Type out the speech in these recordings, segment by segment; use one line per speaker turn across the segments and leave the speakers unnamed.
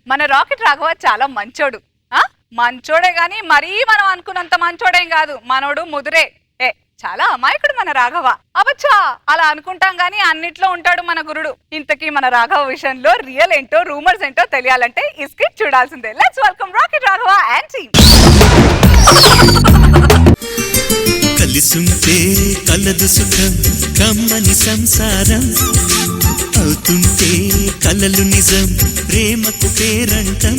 మన రాకెట్ రాఘవ చాలా మంచోడు. మంచోడే గాని మరీ మనం అనుకున్నంత మంచోడేం కాదు. మనోడు ముదురే. చాలా అమాయకుడు మన రాఘవ. అబచ్చా అలా అనుకుంటాం గానీ అన్నిట్లో ఉంటాడు మన గురుడు. ఇంతకీ మన రాఘవ విషయంలో రియల్ ఏంటో రూమర్స్ ఏంటో తెలియాలంటే ఈ స్కిట్ చూడాల్సిందే. Let's welcome rocket Raghava and team.
కలిసుంటే కలదు సుఖం కమ్మని సంసారం అవుతుంటే కలలు నిజం ప్రేమకు పేరంటం.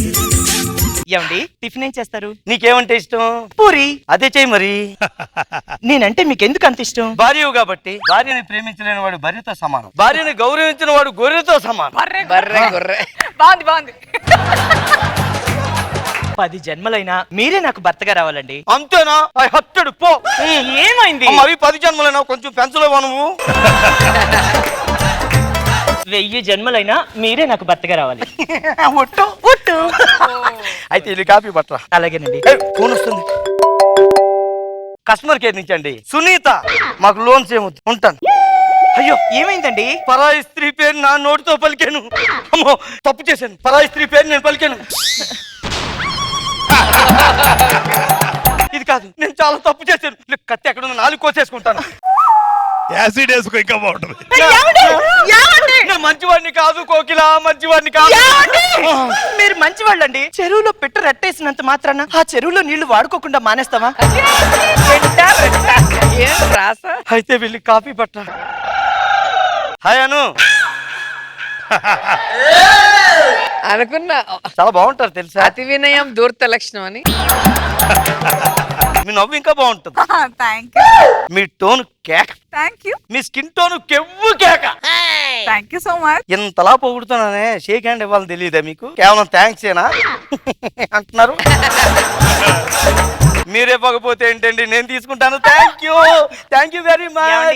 ఏమండి టిఫిన్ ఏం చేస్తారు?
నీకేమంటే ఇష్టం?
పూరి.
అదే చెయ్యి మరి.
నేనంటే మీకెందుకు అంత ఇష్టం?
భార్యవు కాబట్టి. భార్యని ప్రేమించలేని వాడు బర్రెతో సమానం, భార్యని గౌరవించిన వాడు గొర్రెతో సమానం.
బాగుంది బాగుంది.
10 జన్మలైనా మీరే నాకు భర్తగా రావాలండి.
అంతేనా? హత్తుడు పో.
ఏమైంది?
అవి 10 జన్మలైనా కొంచెం పెంచలేవా నువ్వు?
1000 జన్మలైనా మీరే నాకు భర్తగా రావాలి.
ఒట్టు ఒట్టు. అయితే ఇది కాఫీ పట్రా.
అలాగేనండి.
ఫోన్ వస్తుంది. కస్టమర్ కేర్ నుంచి అండి. సునీత, మాకు లోన్స్ ఏమొద్దు, ఉంటాను.
అయ్యో ఏమైందండి?
పరాయి స్త్రీ పేరు నా నోటితో పలికాను. అమ్మో తప్పు చేశాను. పరాయి స్త్రీ పేరు నేను పలికాను. ఇది కాదు, నేను చాలా తప్పు చేశాను. కత్తి ఎక్కడ ఉన్న 4 కోసేసుకుంటాను.
యాసిడ్ వేసుకో ఇంకా బాగుంటుంది.
మంచివాడిని కాదు కోకిల, మంచివాడిని కాదు.
మీరు మంచివాళ్ళండి. చెరువులో పెట్ట రెట్టేసినంత మాత్రాన ఆ చెరువులో నీళ్లు వాడుకోకుండా మానేస్తావా?
అయితే వెళ్ళి కాఫీ పట్ట. హాయ్ అను.
అనుకున్నా
చాలా బాగుంటారు తెలుసా.
అతి వినయం దూర్త లక్షణం అని.
మీ నవ్వు ఇంకా బాగుంటుంది.
Thank you.
మీ టోన్ కేక.
Thank you.
మీ స్కిన్ టోన్ కెవ్వు కేక.
Thank you so much.
ఇంతలా పొగుడుతున్నానే, షేక్ హ్యాండ్ ఇవ్వాలని తెలియదా మీకు? కేవలం థ్యాంక్స్ ఏనా అంటున్నారు? మీరే పోకపోతే ఏంటండి, నేను తీసుకుంటాను. Thank you very much.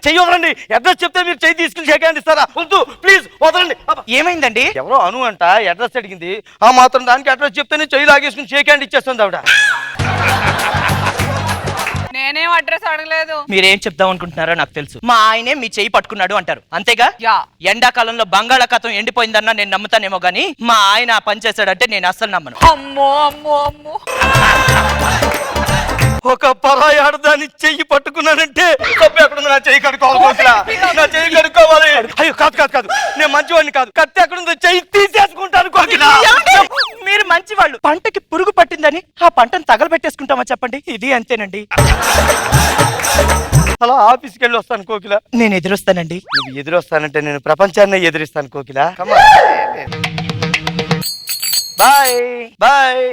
చెయ్యి వదలండి. అడ్రస్ చెప్తే మీరు చెయ్యి తీసుకుని షేక్ హ్యాండ్ ఇస్తారా? వద్దు ప్లీజ్ వదలండి.
ఏమైందండి?
ఎవరో అను అంట అడ్రస్ అడిగింది. ఆ మాత్రం దానికి అడ్రస్ చెప్తేనే చెయ్యి లాగేసుకుని షేక్ హ్యాండ్ ఇచ్చేస్తుంది ఆవిడ.
నేనేం అడ్రస్ అడగలేదు.
మీరేం చెప్దాం అనుకుంటున్నారో నాకు తెలుసు. మా ఆయనే మీ చెయ్యి పట్టుకున్నాడు అంటారు, అంతేగా?
యా.
ఎండాకాలంలో బంగాళాఖాతం ఎండిపోయిందన్నా నేను నమ్ముతానేమో గానీ మా ఆయన పని చేశాడంటే నేను అస్సలు నమ్మను.
అమ్మో అమ్మో అమ్మో.
ఒక పరాయి ఆడదాన్ని చెయ్యి పట్టుకున్నానంటే తప్పు ఎక్కడుంది? నా చెయ్యి కడుక్కోవాలి. నా చెయ్యి కడుక్కోవాలి. అయ్యో కాదు కాదు కాదు, నేను మంచివాడిని కాదు. కత్తి ఎక్కడుందో చెయ్యి తీసేసుకుంటాను.
మీరు మంచివాళ్ళు. పంటకి పురుగు పట్టిందని ఆ పంటను తగలబెట్టేసుకుంటామా చెప్పండి? ఇది అంతేనండి.
అలా ఆఫీస్కి వెళ్ళి వస్తాను కోకిల.
నేను ఎదురొస్తానండి.
నువ్వు ఎదురొస్తానంటే నేను ప్రపంచాన్ని ఎదురిస్తాను కోకిల. Bye bye.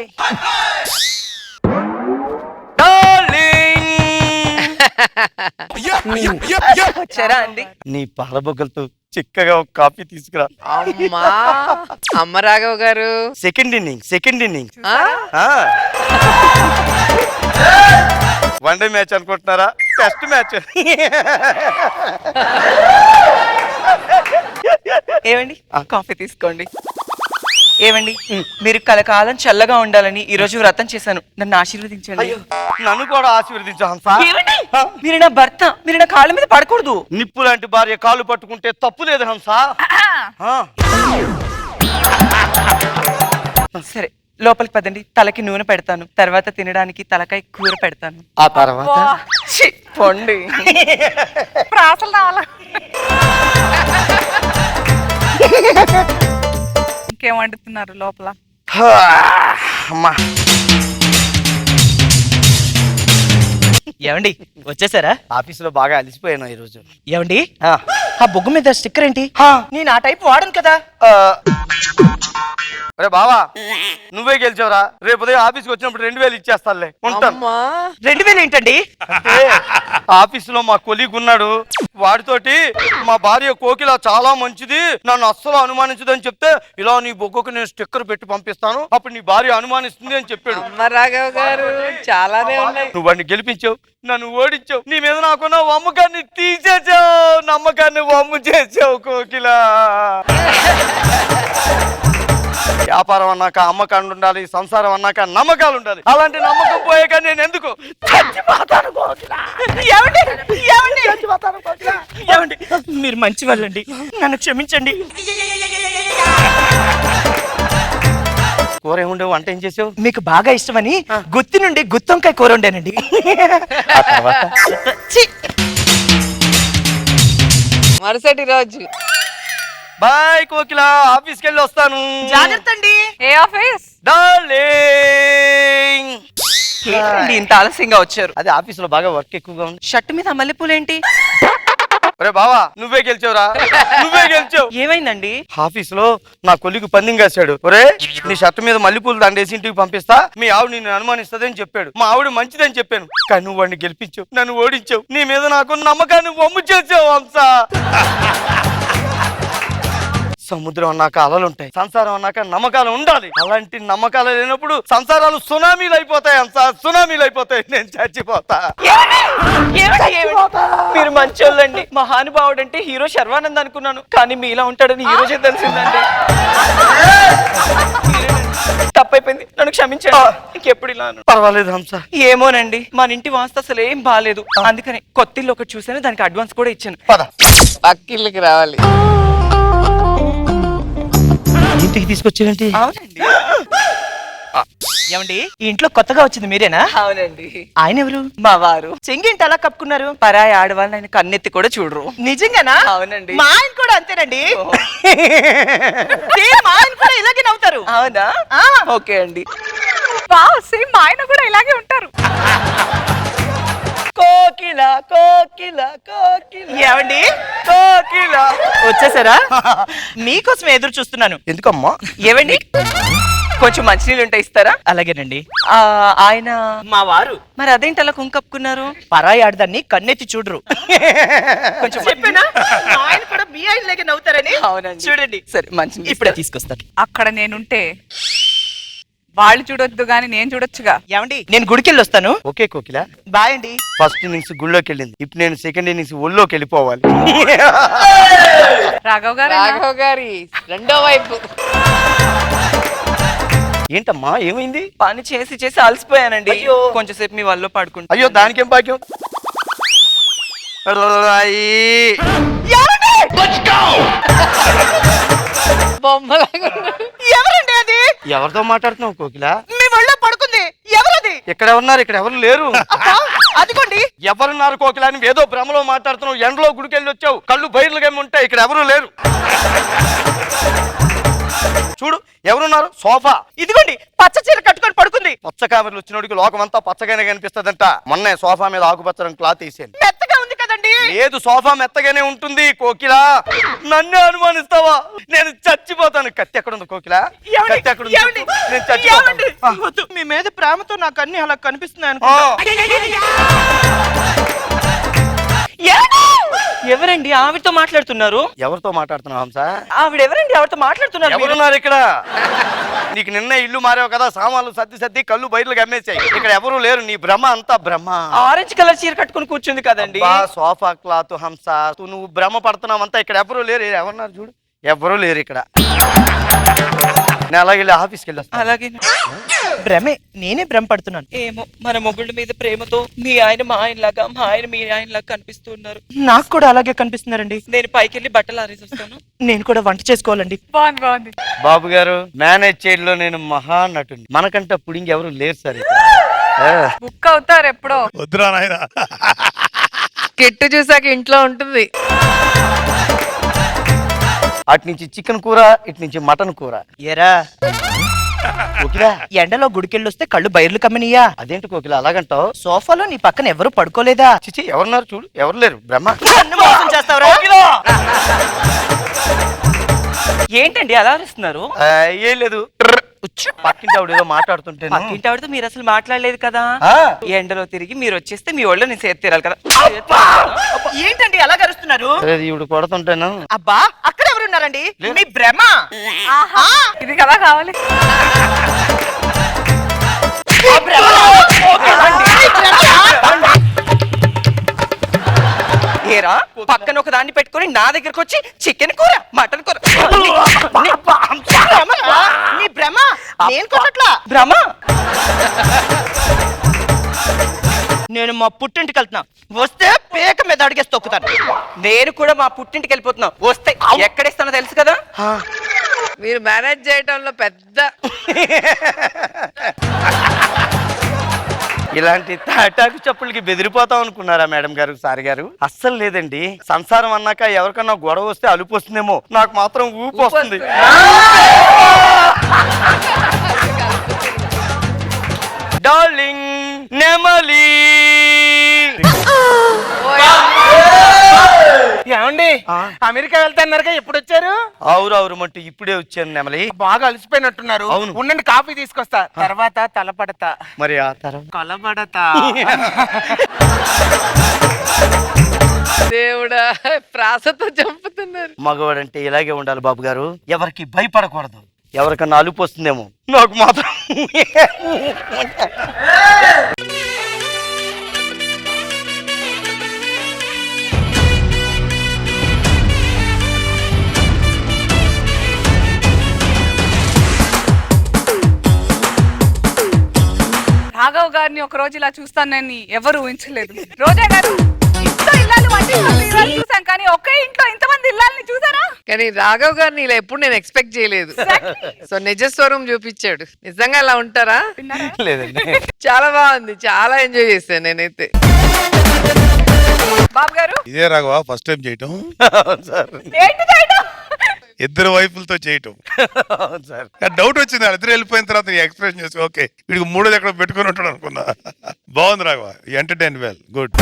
వచ్చారా అండి?
నీ పాలబొగ్గలతో చిక్కగా ఒక కాఫీ తీసుకురా.
అమ్మా అమ్మ రాఘవ గారు.
Second inning. వన్డే మ్యాచ్ అనుకుంటున్నారా? Test match.
ఏమండి కాఫీ తీసుకోండి. ఏమండి మీరు కలకాలం చల్లగా ఉండాలని ఈ రోజు వ్రతం చేశాను, నన్ను ఆశీర్వదించండి.
నన్ను కూడా ఆశీర్వదించు హంస.
మీరు నా భర్త, మీరు నా కాళ్ళ మీద పడకూడదు.
నిప్పు లాంటి భార్య కాళ్ళు పట్టుకుంటే తప్పు లేదు హంస.
సరే లోపలికి పదండి, తలకి నూనె పెడతాను, తర్వాత తినడానికి తలకాయ కూర పెడతాను.
ఆ తర్వాత
పొండి.
ప్రాసలు రావాలా? ఇంకేం వండుతున్నారు లోపల?
అమ్మా
ఏమండి వచ్చేసారా?
ఆఫీసులో బాగా అలిసిపోయాను ఈ రోజు.
ఏమండి ఆ బొగ్గు మీద స్టిక్కర్ ఏంటి? నేను ఆ టైప్ వాడను కదా.
అరే బావా నువ్వే గెలిచావురా. రేపు ఉదయం ఆఫీస్కి వచ్చినప్పుడు 2000 ఇచ్చేస్తానులే. ఉంటాను.
2000 ఏంటండి?
ఆఫీసులో మా కొలీగ్ ఉన్నాడు, వాడితోటి మా భార్య కోకిల చాలా మంచిది, నన్ను అస్సలు అనుమానించదని చెప్తే ఇలా నీ బొగ్గకు నేను స్టిక్కర్ పెట్టి పంపిస్తాను, అప్పుడు నీ భార్య అనుమానిస్తుంది అని చెప్పాడు.
అమ్మ రాఘవ గారు చాలానే ఉన్నాయి.
నువ్వు వాడిని గెలిపించావు, నన్ను ఓడించావు, నీ మీద నాకున్న నమ్మకాన్ని తీసేసావు, నమ్మకాన్ని వమ్ము చేసావు కోకిల. వ్యాపారం అన్నాక అమ్మకాలు ఉండాలి, సంసారం అన్నాక నమ్మకాలు ఉండాలి. అలాంటి నమ్మకం పోయాక నేను ఎందుకు చచ్చిపోతాను కోకిల.
మీరు మంచి వాళ్ళండి, నన్ను క్షమించండి.
కూర ఏముండేవు, వంట ఏం చేసావు?
మీకు బాగా ఇష్టమని గుత్తి నుండి గుత్తొంకాయ కూర వండానండి.
ఆ తర్వాత
ఛీ!
మరుసటి రోజు
బాయ్ కోకిల, ఆఫీస్కి వెళ్ళి వస్తాను.
జాగ్రత్త అండి.
ఏ ఆఫీస్?
డార్లింగ్.
ఏంటండి ఇంత ఆలస్యంగా వచ్చారు?
అదే ఆఫీస్ లో బాగా వర్క్ ఎక్కువగా ఉంది.
షర్ట్ మీద మల్లెపూలేంటి?
ఒరే బావా, నువ్వే గెలిచావురా, నువ్వే గెలిచావు.
ఏమైందండి?
ఆఫీస్ లో నా కొలిగు పందెం కాశాడు. ఒరే, నీ షర్ట్ మీద మల్లెపూలు దండేసి ఇంటికి పంపిస్తా, మీ ఆవిడ నిన్ను అనుమానిస్తుందని చెప్పాడు. మా ఆవిడ మంచిదని చెప్పాను, కానీ నువ్వు వాడిని గెలిపించావు, నన్ను ఓడించావు. నీ మీద నాకు నమ్మకాన్ని వమ్ము చేసావు హంస. సముద్రం అన్నాక అలలు ఉంటాయి, సంసారం అన్నాక నమ్మకాలు ఉండాలి. అలాంటి నమ్మకాలు లేనప్పుడు సంసారాలు సునామీలు అయిపోతాయి హంస, సునామీలు అయిపోతాయి. నేను చచ్చిపోతా.
మీరు మంచోళ్ళండి. మహానుభావుడు అంటే హీరో శర్వానంద్ అనుకున్నాను, కానీ మీలా ఉంటాడని ఈ రోజే తెలిసిందండి. తప్పైపోయింది, నన్ను క్షమించండి. ఇంకెప్పుడు ఇలా అను.
పర్వాలేదు హంస.
ఏమోనండి, మన ఇంటి వాస్తు అసలు ఏం బాగాలేదు. అందుకని కొత్త ఇల్లు ఒకటి చూసాను, దానికి అడ్వాన్స్ కూడా ఇచ్చాను.
పద.
పక్కిళ్ళకి రావాలి.
ఇంటికి తీసుకొచ్చేయండి.
అవునండి. ఏమండి, ఈ ఇంట్లో కొత్తగా వచ్చింది మీరేనా?
అవునండి.
ఆయన ఎవరు? మా వారు. చెంగింటి అలా కప్పుకున్నారు. పరాయి ఆడవాళ్ళని ఆయన కన్నెత్తి కూడా చూడరు. నిజంగానా?
అవునండి.
మా ఆయన కూడా అంతేనండి. సేమ్ మా ఆయన కూడా ఇలాగే నవ్వుతారు.
అవునా?
ఆ.
ఓకే అండి.
వావ్, సేమ్ మా ఆయన కూడా ఇలాగే ఉంటారు.
కోకిల కోకిల కోకిల. ఏమండి,
కోకిల.
వచ్చేసారా? మీకోసం ఎదురు చూస్తున్నాను.
ఎందుకమ్మా?
ఏవండి,
కొంచెం మంచినీళ్ళు ఉంటే ఇస్తారా?
అలాగేనండి.
ఆయన
మా వారు.
మరి అదేంటి అలా కుంకప్పుకున్నారు?
పరాయి ఆడదాన్ని కన్నెత్తి చూడరు. కొంచెం చెప్పేనా? మా ఆయన కూడా మీ ఆయన లాగే నవ్వుతారని.
అవునండి.
చూడండి.
సరే, మంచి
ఇప్పుడే తీసుకొస్తాను.
అక్కడ నేనుంటే వాళ్ళు చూడొద్దు గాని నేను చూడొచ్చుగా.
ఏమండి, నేను గుడికెళ్ళి వస్తాను.
ఓకే కోకిల.
బాయ్ అండి.
ఫస్ట్ ఇన్నింగ్స్ గుళ్ళోకి వెళ్ళింది, ఇప్పుడు నేను సెకండ్ ఇన్నింగ్స్ ఒళ్ళోకి వెళ్ళిపోవాలి.
రాఘవ్ గారు
రాఘవ్ గారి రెండో వైపు.
ఏంటమ్మా, ఏమైంది?
పని చేసి చేసి అలసిపోయానండి.
అయ్యో.
కొంచెం సేపు మీ వల్ల పడుకుంటా.
అయ్యో, దానికేం భాగ్యం.
బొమ్మలాగా ఉన్నారు.
ఎవరండి అది?
ఎవరితో మాట్లాడుతున్నావు కోకిల?
మీ ఒళ్ళో పడుకుంది ఎవరది?
ఇక్కడ ఉన్నారు, ఇక్కడ ఎవరు లేరు.
అదిగోండి.
ఎవరున్నారు కోకిల అని ఏదో భ్రమలో మాట్లాడుతున్నావు. ఎండలో గుడికెళ్ళి వచ్చావు, కళ్ళు బయలుగా ఉంటాయి, ఇక్కడ ఎవరు లేరు. చూడు, ఎవరున్నారు? సోఫా.
ఇదిగోండి, పచ్చ చీర కట్టుకొని పడుకుంది.
పచ్చ కామెరలు వచ్చినోడికి లోకమంతా పచ్చగానే కనిపిస్తదంట. మొన్నే సోఫా మీద ఆకుపచ్చ క్లాత్ వేసాను.
మెత్తగా ఉంది కదండి.
లేదు, సోఫా మెత్తగానే ఉంటుంది కోకిల. నన్ను అనుమానిస్తావా? నేను చచ్చిపోతాను. కత్తి ఎక్కడ ఉంది కోకిల?
ఏమండి?
కత్తి ఎక్కడ ఉంది?
ఏమండి?
నేను చచ్చిపోతాను.
ఏమండి? వద్దు, మీ మీద ప్రేమతో నాకు అన్ని అలా కనిపిస్తున్నాయి
ఆ.
ఎవరండి ఆవిడతో మాట్లాడుతున్నారు?
ఎవరితో మాట్లాడుతున్నావు హంస?
ఆవిడెవరండి ఆవిడతో మాట్లాడుతున్నారు? మీరు?
ఎవరున్నారు ఇక్కడ? నీకు నిన్న ఇల్లు మారావు కదా, సామాన్లు సర్ది సర్ది కళ్ళు బయటకు అమ్మేసాయి. ఇక్కడ ఎవరు లేరు, నీ భ్రమ అంతా భ్రమ.
ఆరెంజ్ కలర్ చీర కట్టుకుని కూర్చుంది కదండి.
అబ్బా, సోఫా క్లాత్ హంస. నువ్వు భ్రమ పడుతున్నావంతా. ఇక్కడ ఎవరు లేరు. ఎవరున్నారు చూడు, ఎవరు లేరు ఇక్కడ. నేను అలాగే వెళ్ళి ఆఫీస్కి వెళ్ళొస్తాను.
అలాగే భ్రమే, నేనే భ్రమ పడుతున్నాను. ఏమో, మన మొగుళ్ళ మీద ప్రేమతో మీ ఆయన మా ఆయన లాగా, మా ఆయన మీ ఆయన లాగా కనిపిస్తున్నారు. నాకు కూడా అలాగే కనిపిస్తున్నారండి. నేను పైకి వెళ్ళి బట్టలు ఆరేసి వస్తాను. నేను కూడా వంట చేసుకోవాలండి.
బాగుంది బాగుంది.
బాబు గారు, మేనేజ్ చేయడంలో నేను మహా నటుని. మనకంట పుడింగ్ ఎవరు లేరు సార్ ఇక్కడ.
బుక్ అవుతారు ఎప్పుడో.
వద్దురా నాయన.
కిట్టు చూసాక ఇంట్లో ఉంటుంది.
అటు నుంచి చికెన్ కూర, ఇటు నుంచి మటన్ కూర.
ఎరా
కోకిల,
ఎండలో గుడికెళ్ళి వస్తే కళ్ళు బయర్లు కమ్మనియా?
అదేంటి కోకిల అలాగంటావు?
సోఫాలో నీ పక్కన ఎవరు పడుకోలేదా?
చిచి, ఎవరున్నారు చూడు, ఎవరు లేరు. బ్రహ్మ.
నన్ను మోసం చేస్తావురా? ఏంటండి అలా అరుస్తున్నారు?
ఏం లేదు, పక్కింటి ఆవిడ ఏదో మాట్లాడుతుంటే.
పక్కింటి ఆవిడతో మీరు అసలు మాట్లాడలేదు కదా.
ఆ.
ఎండలో తిరిగి మీరు వచ్చేస్తే మీ ఒళ్ళో నేను సేద తీరాలి కదా. ఏంటండి అలా అరుస్తున్నారు?
ఈవిడ కొడుతుంటాను.
అబ్బా, అక్కడ ఎవరున్నారండి? మీ భ్రమ.
ఆహా, ఇది కదా కావాలి.
మీ భ్రమ. మీ భ్రమ. ఏరా, పక్కన ఒక దాన్ని పెట్టుకొని నా దగ్గరకు వచ్చి చికెన్ కూర, మటన్ కూర. నీ భ్రమ. నేను కొట్టట్లా. భ్రమ. నేను మా పుట్టింటికి వెళ్తున్నా, వస్తే పేక మీద అడిగేసి తొక్కుతాను. నేను కూడా మా పుట్టింటికి వెళ్ళిపోతున్నా, వస్తే ఎక్కడిస్తానో తెలుసు కదా.
మీరు మేనేజ్ చేయటంలో పెద్ద
ఇలాంటి తాటాకు చెప్పులకి బెదిరిపోతాం అనుకున్నారా మేడం గారు సార్ గారు? అస్సలు లేదండి. సంసారం అన్నాక ఎవరికన్నా గొడవ వస్తే అలుపు వస్తుందేమో, నాకు మాత్రం ఊపు వస్తుంది. డార్లింగ్ నెమలి.
ఏమండి అమెరికా వెళ్తాన్నారుగా, ఎప్పుడు వచ్చారు?
అవురు మట్టు ఇప్పుడే వచ్చాను నెమలి.
బాగా అలసిపోయినట్టున్నారు.
అవును.
ఉండండి, కాఫీ తీసుకొస్తా. తర్వాత తలపడతా.
మరి ఆ తర్వాత
కొలబడతా.
దేవుడా ప్రాసతో చంపుతున్నారు.
మగవాడంటే ఇలాగే ఉండాలి బాబు గారు, ఎవరికి భయపడకూడదు. ఎవరికన్నా అలుపు వస్తుందేమో, నాకు మాత్రం
రాఘవ్ గారిని ఒక రోజు ఇలా చూస్తానని ఎవరు ఊహించలేదు. రోజా గారు ఇంట్లో ఇల్లాలు చూసాం, కానీ ఒకే ఇంట్లో ఇంతమంది ఇల్లాలని చూసారా?
కానీ రాఘవ్ గారిని ఇలా ఎప్పుడు నేను ఎక్స్పెక్ట్ చేయలేదు. సో నిజస్వరం చూపించాడు. నిజంగా అలా ఉంటారా?
లేదండి.
చాలా బాగుంది, చాలా ఎంజాయ్ చేశాను నేనైతే.
బాబు గారు
ఇదే రాఘవా ఫస్ట్ టైం చేయటం,
సార్
ఏంటి చేయడం?
ఇద్దరు వైపులతో చేయటం.
సార్
డౌట్ వచ్చింది, ఇద్దరు వెళ్ళిపోయిన తర్వాత నీ ఎక్స్ప్రెషన్ చేసి ఓకే వీడికి మూడోది ఎక్కడ పెట్టుకుని ఉంటాడు అనుకున్నా. బాగుంది రాఘవా, ఎంటర్టైన్ వెల్, గుడ్.